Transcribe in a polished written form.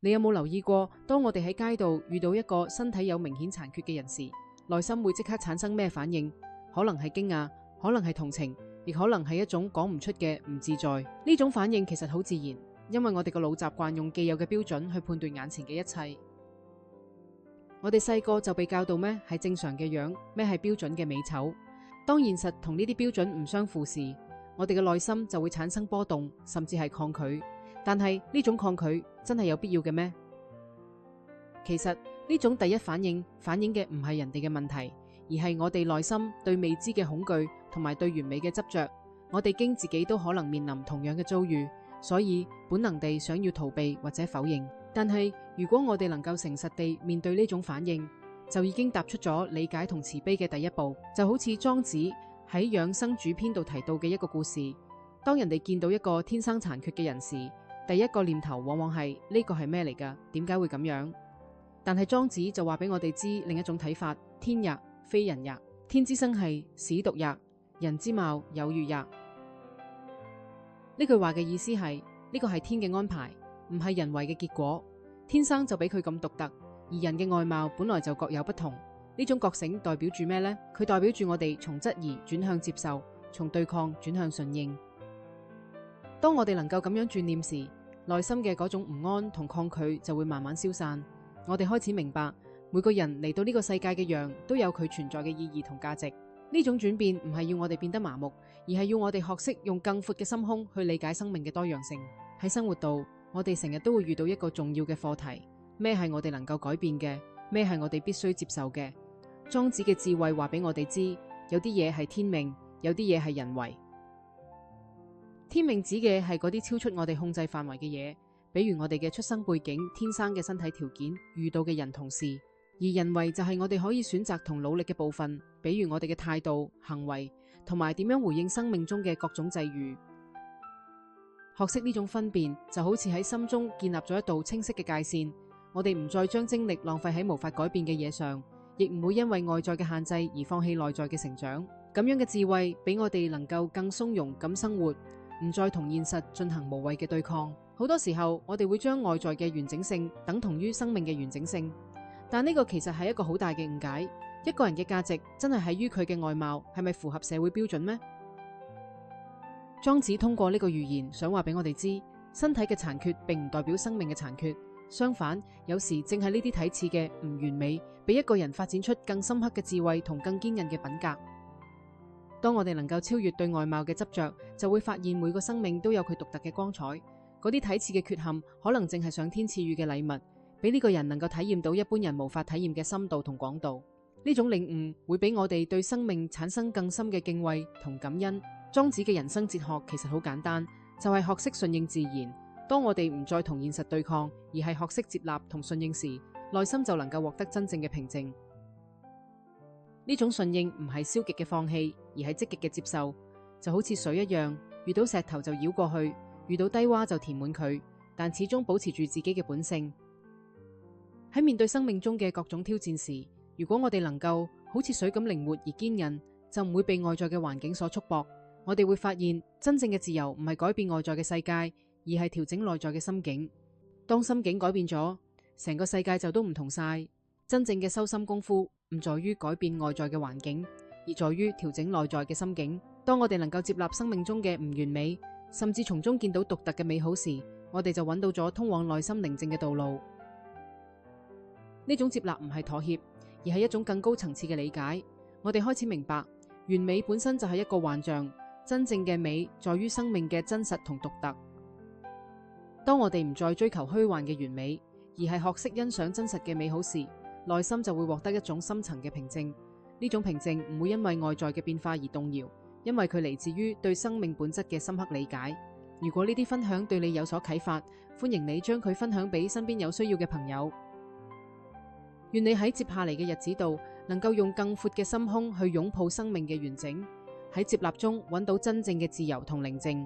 你有冇留意過，當我哋喺街度遇到一個身體有明顯殘缺嘅人時，內心會即刻產生咩反應？可能係驚訝，可能係同情，亦可能係一種講唔出嘅唔自在。呢種反應其實好自然，因為我哋個腦習慣用既有嘅標準去判斷眼前嘅一切。我哋細個就被教導咩係正常嘅樣，咩係標準嘅美醜。當現實同呢啲標準唔相符時，我哋嘅內心就會產生波動，甚至係抗拒。但係呢種抗拒真係有必要嘅咩？其實呢種第一反應反映嘅唔係人哋嘅問題，而係我哋內心對未知嘅恐懼同埋對完美嘅執着。我哋驚自己都可能面臨同樣嘅遭遇，所以本能地想要逃避或者否認。但係如果我哋能夠誠實地面對呢種反應，就已經踏出咗理解同慈悲嘅第一步。就好似莊子喺《養生主篇》度提到嘅一個故事，當人哋見到一個天生殘缺嘅人時，第一個念頭往往係呢個係咩嚟㗎？點解會咁樣？但係莊子就話俾我哋知另一種睇法：天也，非人也。天之生係使獨也，人之貌有餘也。呢句話嘅意思係呢個係天嘅安排，唔係人為嘅結果。天生就俾佢咁獨特，而人嘅外貌本來就各有不同。呢種覺醒代表住咩呢？佢代表住我哋從質疑轉向接受，從對抗轉向順應。當我哋能夠咁樣轉念時，內心嘅嗰種唔安同抗拒就會慢慢消散。我哋開始明白，每個人嚟到呢個世界嘅樣都有佢存在嘅意義同價值。呢種轉變唔係要我哋變得麻木，而係要我哋學識用更闊嘅心胸去理解生命嘅多樣性。喺生活度，我哋成日都會遇到一個重要嘅課題：咩係我哋能夠改變嘅？咩係我哋必須接受嘅？莊子嘅智慧話俾我哋知，有啲嘢係天命，有啲嘢係人為。天命指嘅係嗰啲超出我哋控制範圍嘅嘢，比如我哋嘅出生背景、天生嘅身體條件、遇到嘅人同事；而人為就係我哋可以選擇同努力嘅部分，比如我哋嘅態度、行為同埋點樣回應生命中嘅各種際遇。學識呢種分辨，就好似喺心中建立咗一道清晰嘅界線，我哋唔再將精力浪費喺無法改變嘅嘢上，亦唔會因為外在嘅限制而放棄內在嘅成長。咁樣嘅智慧俾我哋能夠更從容咁生活，唔再同現實進行無謂嘅對抗。好多時候我哋會將外在嘅完整性等同於生命嘅完整性，但呢個其實係一個好大嘅誤解。一個人嘅價值真係喺於佢嘅外貌係咪符合社會標準咩？莊子通過呢個寓言想話俾我哋知，身體嘅殘缺並唔代表生命嘅殘缺，相反，有時正係呢啲睇似嘅唔完美，俾一個人發展出更深刻嘅智慧同更堅韌嘅品格。當我哋能夠超越對外貌嘅執着，就會發現每個生命都有佢獨特嘅光彩。嗰啲睇似嘅缺陷，可能正係上天賜予嘅禮物，俾呢個人能夠體驗到一般人無法體驗嘅深度同廣度。呢種領悟會俾我哋對生命產生更深嘅敬畏同感恩。莊子嘅人生哲學其實好簡單，就係學識順應自然。當我哋唔再同現實對抗，而係學識接納同順應時，內心就能夠獲得真正嘅平靜。呢種順應唔係消極嘅放棄，而係積極嘅接受。就好似水一樣，遇到石頭就繞過去，遇到低窪就填滿佢，但始終保持住自己嘅本性。喺面對生命中嘅各種挑戰時，如果我哋能夠好似水咁靈活而堅韌，就唔會被外在嘅環境所束縛。我哋會發現，真正嘅自由唔係改變外在嘅世界，而係調整內在嘅心境。當心境改變咗，成個世界就都唔同晒。真正嘅修心功夫唔在於改變外在嘅環境，而在於調整內在嘅心境。當我哋能夠接納生命中嘅唔完美，甚至從中見到獨特嘅美好時，我哋就揾到咗通往內心寧靜嘅道路。呢種接納唔係妥協，而係一種更高層次嘅理解。我哋開始明白，完美本身就係一個幻象。真正嘅美在於生命嘅真實同獨特。當我哋唔再追求虛幻嘅完美，而係學識欣賞真實嘅美好時，內心就會獲得一種深層嘅平靜。呢種平靜唔會因為外在嘅變化而動搖，因為佢嚟自於對生命本質嘅深刻理解。如果呢啲分享對你有所啟發，歡迎你將佢分享俾身邊有需要嘅朋友。願你喺接下嚟嘅日子度，能夠用更闊嘅心胸去擁抱生命嘅完整，喺接納中揾到真正嘅自由同寧靜。